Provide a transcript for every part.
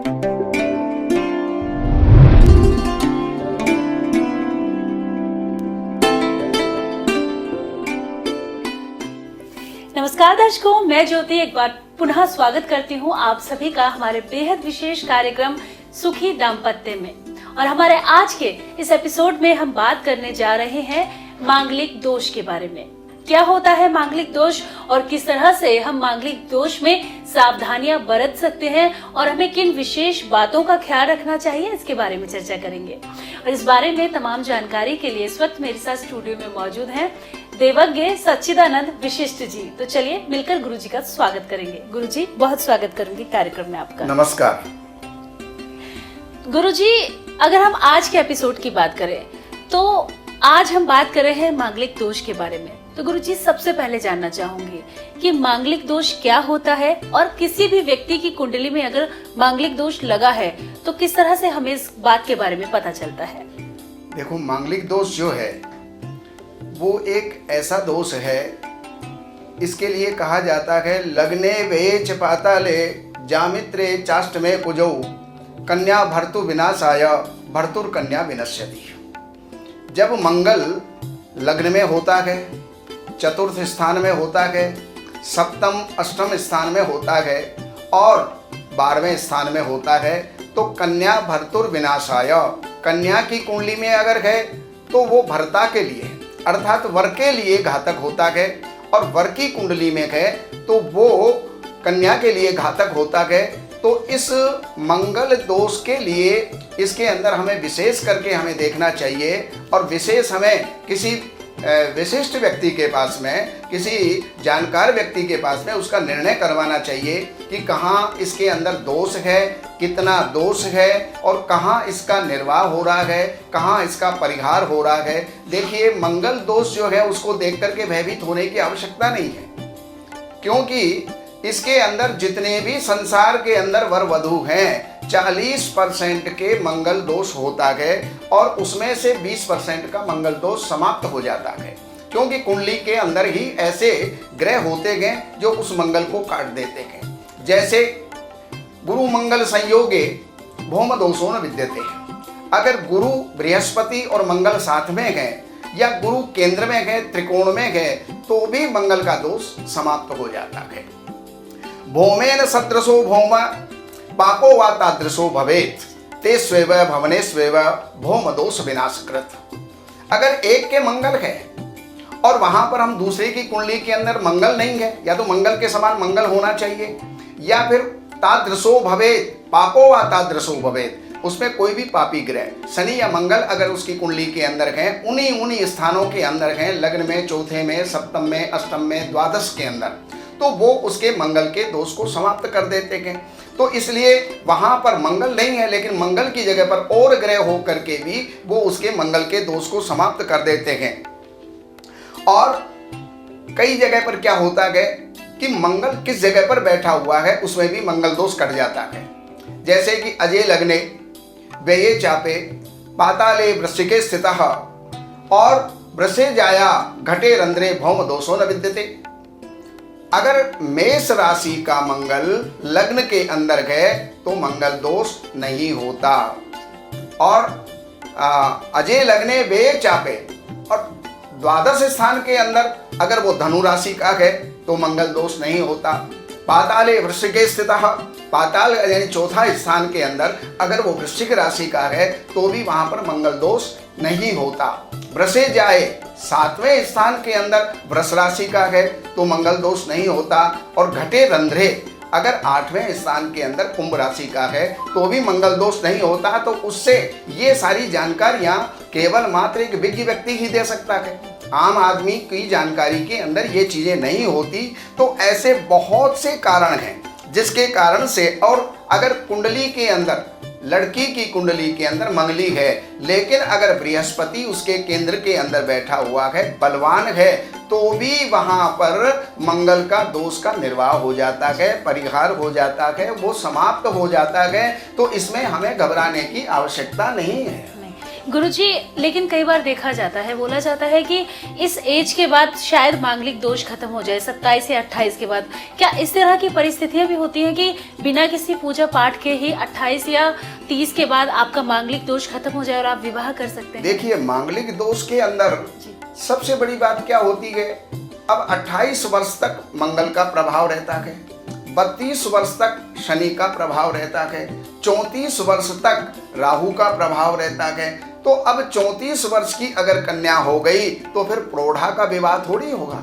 नमस्कार दर्शकों, मैं ज्योति एक बार पुनः स्वागत करती हूँ आप सभी का हमारे बेहद विशेष कार्यक्रम सुखी दाम्पत्य में। और हमारे आज के इस एपिसोड में हम बात करने जा रहे हैं मांगलिक दोष के बारे में। क्या होता है मांगलिक दोष और किस तरह से हम मांगलिक दोष में सावधानियां बरत सकते हैं और हमें किन विशेष बातों का ख्याल रखना चाहिए, इसके बारे में चर्चा करेंगे। और इस बारे में तमाम जानकारी के लिए इस वक्त मेरे साथ स्टूडियो में मौजूद हैं देवज्ञ सच्चिदानंद विशिष्ट जी। तो चलिए मिलकर गुरुजी का स्वागत करेंगे। गुरुजी, बहुत स्वागत करूंगी कार्यक्रम में आपका। नमस्कार गुरुजी, अगर हम आज के एपिसोड की बात करें तो आज हम बात कर रहे हैं मांगलिक दोष के बारे में। तो गुरुजी, सबसे पहले जानना चाहूंगी कि मांगलिक दोष क्या होता है और किसी भी व्यक्ति की कुंडली में अगर मांगलिक दोष लगा है तो किस तरह से हमें इस बात के बारे में पता चलता है? देखो, मांगलिक दोष जो है वो एक ऐसा दोष है, इसके लिए कहा जाता है लग्ने वेच पाताले जामित्रे चाष्ट में कुजौ कन्या भर्तु विनाशाय भर्तुर कन्या विनश्यति। जब मंगल लग्न में होता है, चतुर्थ स्थान में होता है, सप्तम अष्टम स्थान में होता है और 12वें स्थान में होता है, तो कन्या भर्तुर विनाशाय, कन्या की कुंडली में अगर है तो वो भर्ता के लिए अर्थात वर के लिए घातक होता है, और वर की कुंडली में है तो वो कन्या के लिए घातक होता है। तो इस मंगल दोष के लिए इसके अंदर हमें विशेष करके हमें देखना चाहिए, और विशेष हमें किसी विशिष्ट व्यक्ति के पास में, किसी जानकार व्यक्ति के पास में उसका निर्णय करवाना चाहिए कि कहाँ इसके अंदर दोष है, कितना दोष है और कहाँ इसका निर्वाह हो रहा है, कहाँ इसका परिहार हो रहा है। देखिए, मंगल दोष जो है उसको देख करके भयभीत होने की आवश्यकता नहीं है, क्योंकि इसके अंदर जितने भी संसार के अंदर वर वधू हैं 40% के मंगल दोष होता है, और उसमें से 20% का मंगल दोष समाप्त हो जाता है, क्योंकि कुंडली के अंदर ही ऐसे ग्रह होते गए जो उस मंगल को काट देते हैं। जैसे गुरु मंगल संयोगे भौम दोषो न विद्यते, अगर गुरु बृहस्पति और मंगल साथ में है या गुरु केंद्र में है, त्रिकोण में है, तो भी मंगल का दोष समाप्त हो जाता है। भौमेन सदृशो भौम पापो वा तादृशो भवेत् ते स्वेव भवने स्वेव भौम दोष विनाशकृत। अगर एक के मंगल है और वहां पर हम दूसरे की कुंडली के अंदर मंगल नहीं है, या तो मंगल के समान मंगल होना चाहिए, या फिर तादृशो भवेत् पापो वा तादृशो भवेत्, उसमें कोई भी पापी ग्रह शनि या मंगल अगर उसकी कुंडली के अंदर हैं, उन्हीं स्थानों के अंदर हैं, लग्न में, चौथे में, सप्तम में, अष्टम में, द्वादश के अंदर, तो वो उसके मंगल के दोष को समाप्त कर देते हैं। तो इसलिए वहां पर मंगल नहीं है, लेकिन मंगल की जगह पर और ग्रह हो करके भी वो उसके मंगल के दोष को समाप्त कर देते हैं। और कई जगह पर क्या होता है कि मंगल किस जगह पर बैठा हुआ है उसमें भी मंगल दोष कट जाता है। जैसे कि अजय लग्ने व्यये चापे पाताले वृश्चिके स्थितः और वृषे जाया घटे रंध्रे भौम दोषो न विद्यते। अगर मेष राशि का मंगल लग्न के अंदर है तो मंगल दोष नहीं होता, और अजय लग्ने व्यय चापे और द्वादश स्थान के अंदर अगर वो धनु राशि का है तो मंगल दोष नहीं होता। पाताले वृश्चिके स्थितः, पाताल यानी चौथा स्थान के अंदर अगर वो वृश्चिक राशि का है तो भी वहां पर मंगल दोष नहीं होता। वृषे जाए 7वें स्थान के अंदर वृष राशि का है तो मंगल दोष नहीं होता, और घटे रंध्रे अगर 8वें स्थान के अंदर कुंभ राशि का है तो भी मंगल दोष नहीं होता। तो उससे ये सारी जानकारियां केवल मात्र एक विज्ञ व्यक्ति ही दे सकता है, आम आदमी की जानकारी के अंदर ये चीजें नहीं होती। तो ऐसे बहुत से कारण हैं जिसके कारण से, और अगर कुंडली के अंदर, लड़की की कुंडली के अंदर मंगली है, लेकिन अगर बृहस्पति उसके केंद्र के अंदर बैठा हुआ है, बलवान है, तो भी वहां पर मंगल का दोष का निर्वाह हो जाता है, परिहार हो जाता है, वो समाप्त हो जाता है। तो इसमें हमें घबराने की आवश्यकता नहीं है। गुरुजी, लेकिन कई बार देखा जाता है, बोला जाता है कि इस एज के बाद शायद मांगलिक दोष खत्म हो जाए, 27 या 28 के बाद। क्या इस तरह की परिस्थितियां भी होती हैं कि बिना किसी पूजा पाठ के ही 28 या 30 के बाद आपका मांगलिक दोष खत्म हो जाए और आप विवाह कर सकते हैं? देखिए, मांगलिक दोष के अंदर सबसे बड़ी बात क्या होती है, अब 28 वर्ष तक मंगल का प्रभाव रहता है, 32 वर्ष तक शनि का प्रभाव रहता है, 34 वर्ष तक राहु का प्रभाव रहता है। तो अब 34 वर्ष की अगर कन्या हो गई तो फिर प्रौढ़ा का विवाह थोड़ी होगा।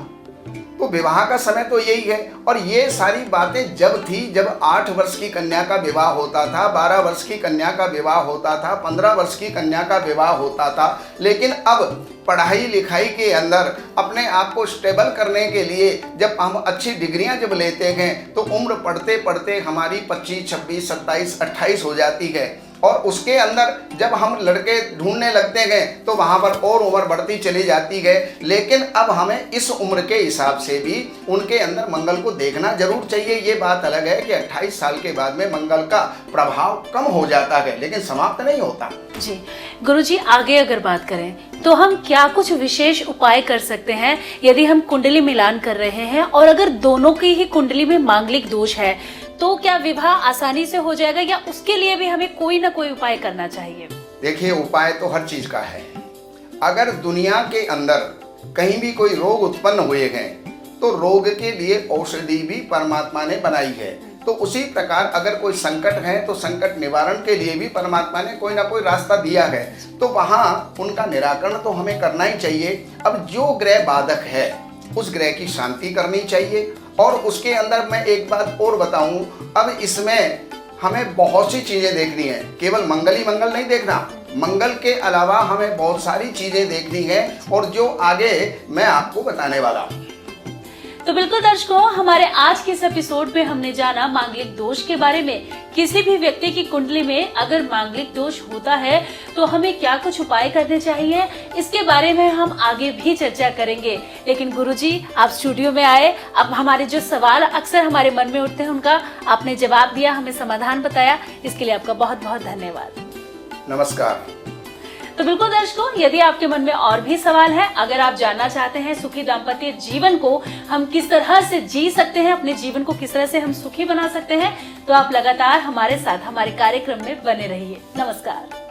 तो विवाह का समय तो यही है। और ये सारी बातें जब थी, जब 8 वर्ष की कन्या का विवाह होता था, 12 वर्ष की कन्या का विवाह होता था, 15 वर्ष की कन्या का विवाह होता था। लेकिन अब पढ़ाई लिखाई के अंदर अपने आप को स्टेबल करने के लिए जब हम अच्छी डिग्रियां जब लेते हैं तो उम्र पढ़ते पढ़ते हमारी 25, 26, 27, 28 हो जाती है। और उसके अंदर जब हम लड़के ढूंढने लगते हैं तो वहाँ पर और उम्र बढ़ती चली जाती है। लेकिन अब हमें इस उम्र के हिसाब से भी उनके अंदर मंगल को देखना जरूर चाहिए। ये बात अलग है कि 28 साल के बाद में मंगल का प्रभाव कम हो जाता है, लेकिन समाप्त नहीं होता। जी गुरुजी, आगे अगर बात करें तो हम क्या कुछ विशेष उपाय कर सकते हैं यदि हम कुंडली मिलान कर रहे हैं और अगर दोनों की ही कुंडली में मांगलिक दोष है, तो क्या विवाह आसानी से हो जाएगा या उसके लिए भी हमें कोई ना कोई उपाय करना चाहिए? देखिए, उपाय तो हर चीज का है। अगर दुनिया के अंदर कहीं भी कोई रोग उत्पन्न हुए हैं तो रोग के लिए औषधि भी परमात्मा ने बनाई है। तो उसी प्रकार अगर कोई संकट है तो संकट निवारण के लिए भी परमात्मा ने कोई ना कोई रास्ता दिया है। तो वहाँ उनका निराकरण तो हमें करना ही चाहिए। अब जो ग्रह बाधक है उस ग्रह की शांति करनी चाहिए। और उसके अंदर मैं एक बात और बताऊं, अब इसमें हमें बहुत सी चीजें देखनी है, केवल मंगल ही मंगल नहीं देखना। मंगल के अलावा हमें बहुत सारी चीजें देखनी है और जो आगे मैं आपको बताने वाला हूँ। तो बिल्कुल दर्शकों, हमारे आज के इस एपिसोड में हमने जाना मांगलिक दोष के बारे में। किसी भी व्यक्ति की कुंडली में अगर मांगलिक दोष होता है तो हमें क्या कुछ उपाय करने चाहिए, इसके बारे में हम आगे भी चर्चा करेंगे। लेकिन गुरुजी, आप स्टूडियो में आए, अब हमारे जो सवाल अक्सर हमारे मन में उठते हैं उनका आपने जवाब दिया, हमें समाधान बताया, इसके लिए आपका बहुत बहुत धन्यवाद। नमस्कार। तो बिल्कुल दर्शकों, यदि आपके मन में और भी सवाल है, अगर आप जानना चाहते हैं सुखी दाम्पत्य जीवन को हम किस तरह से जी सकते हैं, अपने जीवन को किस तरह से हम सुखी बना सकते हैं, तो आप लगातार हमारे साथ हमारे कार्यक्रम में बने रहिए। नमस्कार।